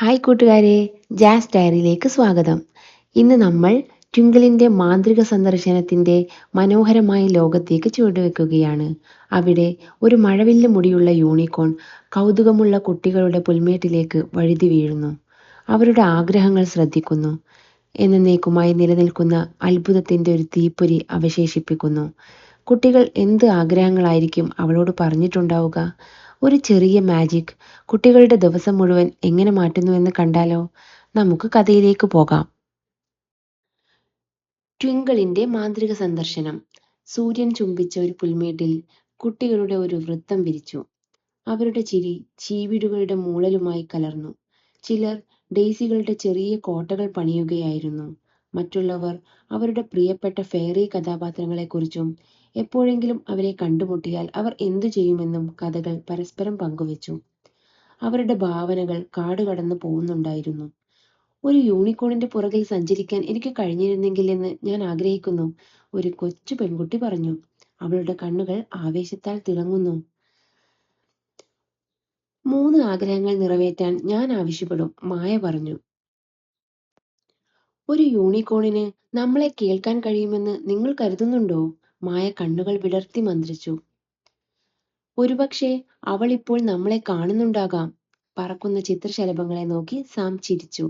Hi കൂട്ടുകാരെ, jazz ഡയറിയിലേക്ക് സ്വാഗതം. ഇന്ന് നമ്മൾ ട്വിങ്കിളിൻ്റെ മാന്ത്രിക സന്ദർശനത്തിൻ്റെ മനോഹരമായ ലോകത്തേക്ക് ചുവടുവെക്കുകയാണ്. അവിടെ ഒരു മഴവില്ല് മുടിയുള്ള യൂണിക്കോൺ കൗതുകമുള്ള കുട്ടികളുടെ പുൽമേട്ടിലേക്ക് വഴുതി വീഴുന്നു. അവരുടെ ആഗ്രഹങ്ങൾ ശ്രദ്ധിക്കുന്നു. എന്നേക്കുമായി നിലനിൽക്കുന്ന അത്ഭുതത്തിൻ്റെ ഒരു തീപ്പൊരി അവശേഷിപ്പിക്കുന്നു. കുട്ടികൾ എന്ത് ആഗ്രഹങ്ങളായിരിക്കും അവളോട് പറഞ്ഞിട്ടുണ്ടാവുക? ഒരു ചെറിയ മാജിക് കുട്ടികളുടെ ദിവസം മുഴുവൻ എങ്ങനെ മാറ്റുന്നുവെന്ന് കണ്ടാലോ? നമുക്ക് കഥയിലേക്ക് പോകാം. ട്വിങ്കിളിന്റെ മാന്ത്രിക സന്ദർശനം. സൂര്യൻ ചുംബിച്ച ഒരു പുൽമേട്ടിൽ കുട്ടികളുടെ ഒരു വൃത്തം വിരിച്ചു. അവരുടെ ചിരി ചീവീടുകളുടെ മൂളലുമായി കലർന്നു. ചിലർ ഡെയ്സികളുടെ ചെറിയ കോട്ടകൾ പണിയുകയായിരുന്നു. മറ്റുള്ളവർ അവരുടെ പ്രിയപ്പെട്ട ഫെയറി കഥാപാത്രങ്ങളെക്കുറിച്ചും എപ്പോഴെങ്കിലും അവരെ കണ്ടുമുട്ടിയാൽ അവർ എന്തു ചെയ്യുമെന്നും കഥകൾ പരസ്പരം പങ്കുവച്ചു. അവരുടെ ഭാവനകൾ കാട് കടന്നു പോകുന്നുണ്ടായിരുന്നു. ഒരു യൂണിക്കോണിന്റെ പുറകിൽ സഞ്ചരിക്കാൻ എനിക്ക് കഴിഞ്ഞിരുന്നെങ്കിൽ എന്ന് ഞാൻ ആഗ്രഹിക്കുന്നു, ഒരു കൊച്ചു പെൺകുട്ടി പറഞ്ഞു. അവളുടെ കണ്ണുകൾ ആവേശത്താൽ തിളങ്ങുന്നു. 3 ആഗ്രഹങ്ങൾ നിറവേറ്റാൻ ഞാൻ ആവശ്യപ്പെടും, മായ പറഞ്ഞു. ഒരു യൂണിക്കോണിന് നമ്മളെ കേൾക്കാൻ കഴിയുമെന്ന് നിങ്ങൾ കരുതുന്നുണ്ടോ? മായ കണ്ണുകൾ വിടർത്തി മന്ത്രിച്ചു. ഒരുപക്ഷെ അവൾ ഇപ്പോൾ നമ്മളെ കാണുന്നുണ്ടാകാം. പറക്കുന്ന ചിത്രശലഭങ്ങളെ നോക്കി സാം ചിരിച്ചു.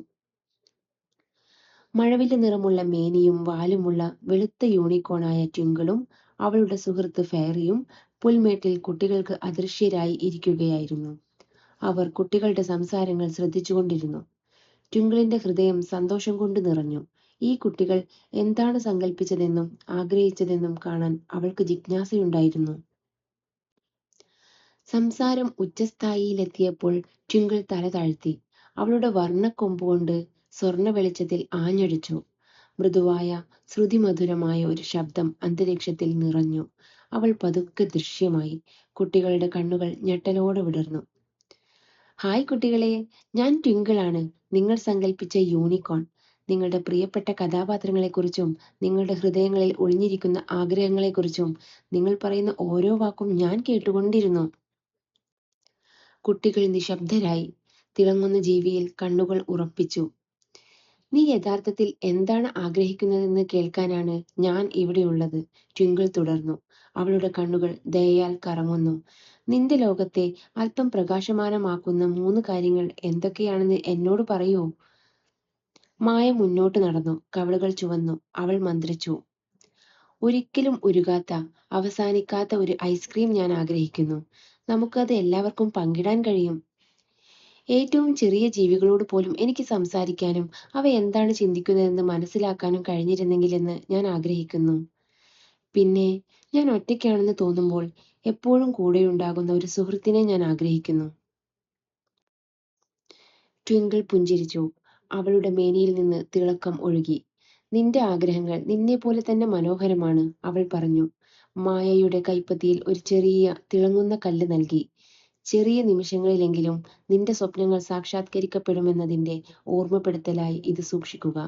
മഴവില്ല് നിറമുള്ള മേനിയും വാലുമുള്ള വെളുത്ത യൂണിക്കോണായ ട്വിങ്കിളും അവളുടെ സുഹൃത്ത് ഫെയറിയും പുൽമേട്ടിൽ കുട്ടികൾക്ക് അദൃശ്യരായി ഇരിക്കുകയായിരുന്നു. അവർ കുട്ടികളുടെ സംസാരങ്ങൾ ശ്രദ്ധിച്ചുകൊണ്ടിരുന്നു. ട്വിങ്കിളിന്റെ ഹൃദയം സന്തോഷം കൊണ്ട് നിറഞ്ഞു. ഈ കുട്ടികൾ എന്താണ് സങ്കല്പിച്ചതെന്നും ആഗ്രഹിച്ചതെന്നും കാണാൻ അവൾക്ക് ജിജ്ഞാസയുണ്ടായിരുന്നു. സംസാരം ഉച്ചസ്ഥായിയിലെത്തിയപ്പോൾ ട്വിങ്കിൾ തല താഴ്ത്തി. അവളുടെ വർണ്ണക്കൊമ്പുകൊണ്ട് സ്വർണ്ണ വെളിച്ചത്തിൽ ആഞ്ഞടിച്ചു. മൃദുവായ ശ്രുതിമധുരമായ ഒരു ശബ്ദം അന്തരീക്ഷത്തിൽ നിറഞ്ഞു. അവൾ പതുക്കെ ദൃശ്യമായി. കുട്ടികളുടെ കണ്ണുകൾ ഞെട്ടലോടെ വിടർന്നു. ഹായ് കുട്ടികളെ, ഞാൻ ട്വിങ്കിളാണ്, നിങ്ങൾ സങ്കല്പിച്ച യൂണിക്കോൺ. നിങ്ങളുടെ പ്രിയപ്പെട്ട കഥാപാത്രങ്ങളെക്കുറിച്ചും നിങ്ങളുടെ ഹൃദയങ്ങളിൽ ഒളിഞ്ഞിരിക്കുന്ന ആഗ്രഹങ്ങളെക്കുറിച്ചും നിങ്ങൾ പറയുന്ന ഓരോ വാക്കും ഞാൻ കേട്ടുകൊണ്ടിരുന്നു. കുട്ടികൾ നിശബ്ദരായി. തിളങ്ങുന്ന ജീവിയിൽ കണ്ണുകൾ ഉറപ്പിച്ചു. നീ യഥാർത്ഥത്തിൽ എന്താണ് ആഗ്രഹിക്കുന്നതെന്ന് കേൾക്കാനാണ് ഞാൻ ഇവിടെയുള്ളത്, ട്വിങ്കിൾ തുടർന്നു. അവളുടെ കണ്ണുകൾ ദയയാൽ കറങ്ങുന്നു. നിന്റെ ലോകത്തെ അല്പം പ്രകാശമാനമാക്കുന്ന 3 കാര്യങ്ങൾ എന്തൊക്കെയാണെന്ന് എന്നോട് പറയൂ. മായ മുന്നോട്ട് നടന്നു. കവിളുകൾ ചുവന്നു. അവൾ മന്ത്രിച്ചു. ഒരിക്കലും ഉരുകാത്ത, അവസാനിക്കാത്ത ഒരു ഐസ്ക്രീം ഞാൻ ആഗ്രഹിക്കുന്നു. നമുക്കത് എല്ലാവർക്കും പങ്കിടാൻ കഴിയും. ഏറ്റവും ചെറിയ ജീവികളോട് പോലും എനിക്ക് സംസാരിക്കാനും അവ എന്താണ് ചിന്തിക്കുന്നതെന്ന് മനസ്സിലാക്കാനും കഴിഞ്ഞിരുന്നെങ്കിലെന്ന് ഞാൻ ആഗ്രഹിക്കുന്നു. പിന്നെ ഞാൻ ഒറ്റയ്ക്കാണെന്ന് തോന്നുമ്പോൾ എപ്പോഴും കൂടെയുണ്ടാകുന്ന ഒരു സുഹൃത്തിനെ ഞാൻ ആഗ്രഹിക്കുന്നു. ട്വിങ്കിൾ പുഞ്ചിരിച്ചു. അവളുടെ മേനിയിൽ നിന്ന് തിളക്കം ഒഴുകി. നിന്റെ ആഗ്രഹങ്ങൾ നിന്നെപ്പോലെ തന്നെ മനോഹരമാണ്, അവൾ പറഞ്ഞു. മായയുടെ കൈപ്പത്തിയിൽ ഒരു ചെറിയ തിളങ്ങുന്ന കല്ല് നൽകി. ചെറിയ നിമിഷങ്ങളിലെങ്കിലും നിന്റെ സ്വപ്നങ്ങൾ സാക്ഷാത്കരിക്കപ്പെടുമെന്നതിന്റെ ഓർമ്മപ്പെടുത്തലായി ഇത് സൂക്ഷിക്കുക.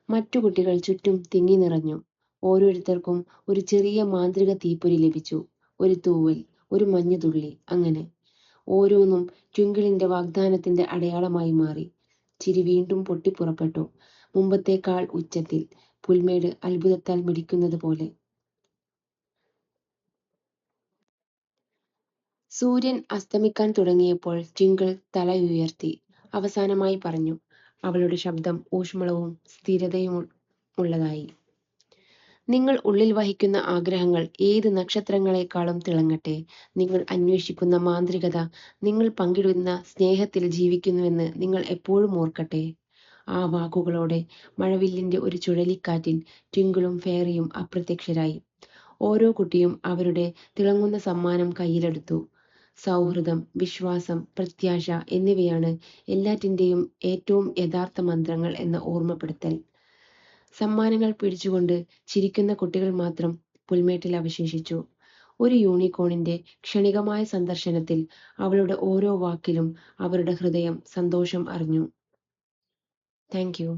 മറ്റു കുട്ടികൾ ചുറ്റും തിങ്ങി നിറഞ്ഞു. ഓരോരുത്തർക്കും ഒരു ചെറിയ മാന്ത്രിക തീപ്പൊരി ലഭിച്ചു. ഒരു തൂവൽ, ഒരു മഞ്ഞുതുള്ളി, അങ്ങനെ ഓരോന്നും ട്വിങ്കിളിന്റെ വാഗ്ദാനത്തിന്റെ അടയാളമായി മാറി. ചിരി വീണ്ടും പൊട്ടിപ്പുറപ്പെട്ടു. മുമ്പത്തേക്കാൾ ഉച്ചത്തിൽ. പുൽമേട് അത്ഭുതത്താൽ മിടിക്കുന്നത് പോലെ. സൂര്യൻ അസ്തമിക്കാൻ തുടങ്ങിയപ്പോൾ ട്വിങ്കിൾ തല ഉയർത്തി അവസാനമായി പറഞ്ഞു. അവളുടെ ശബ്ദം ഊഷ്മളവും സ്ഥിരതയുമുള്ളതായി. നിങ്ങൾ ഉള്ളിൽ വഹിക്കുന്ന ആഗ്രഹങ്ങൾ ഏത് നക്ഷത്രങ്ങളെക്കാളും തിളങ്ങട്ടെ. നിങ്ങൾ അന്വേഷിക്കുന്ന മാന്ത്രികത നിങ്ങൾ പങ്കിടുന്ന സ്നേഹത്തിൽ ജീവിക്കുന്നുവെന്ന് നിങ്ങൾ എപ്പോഴും ഓർക്കട്ടെ. ആ വാക്കുകളോടെ മഴവില്ലിന്റെ ഒരു ചുഴലിക്കാറ്റിൽ ട്വിങ്കിളും ഫെയറിയും അപ്രത്യക്ഷരായി. ഓരോ കുട്ടിയും അവരുടെ തിളങ്ങുന്ന സമ്മാനം കയ്യിലെടുത്തു. സൗഹൃദം, വിശ്വാസം, പ്രത്യാശ എന്നിവയാണ് എല്ലാറ്റിൻ്റെയും ഏറ്റവും യഥാർത്ഥ മന്ത്രങ്ങൾ എന്ന ഓർമ്മപ്പെടുത്തൽ. സമ്മാനങ്ങൾ പിടിച്ചുകൊണ്ട് ചിരിക്കുന്ന കുട്ടികൾ മാത്രം പുൽമേട്ടിൽ അവശേഷിച്ചു. ഒരു യൂണിക്കോണിന്റെ ക്ഷണികമായ സന്ദർശനത്തിൽ അവളുടെ ഓരോ വാക്കിലും അവരുടെ ഹൃദയം സന്തോഷം അറിഞ്ഞു. Thank you.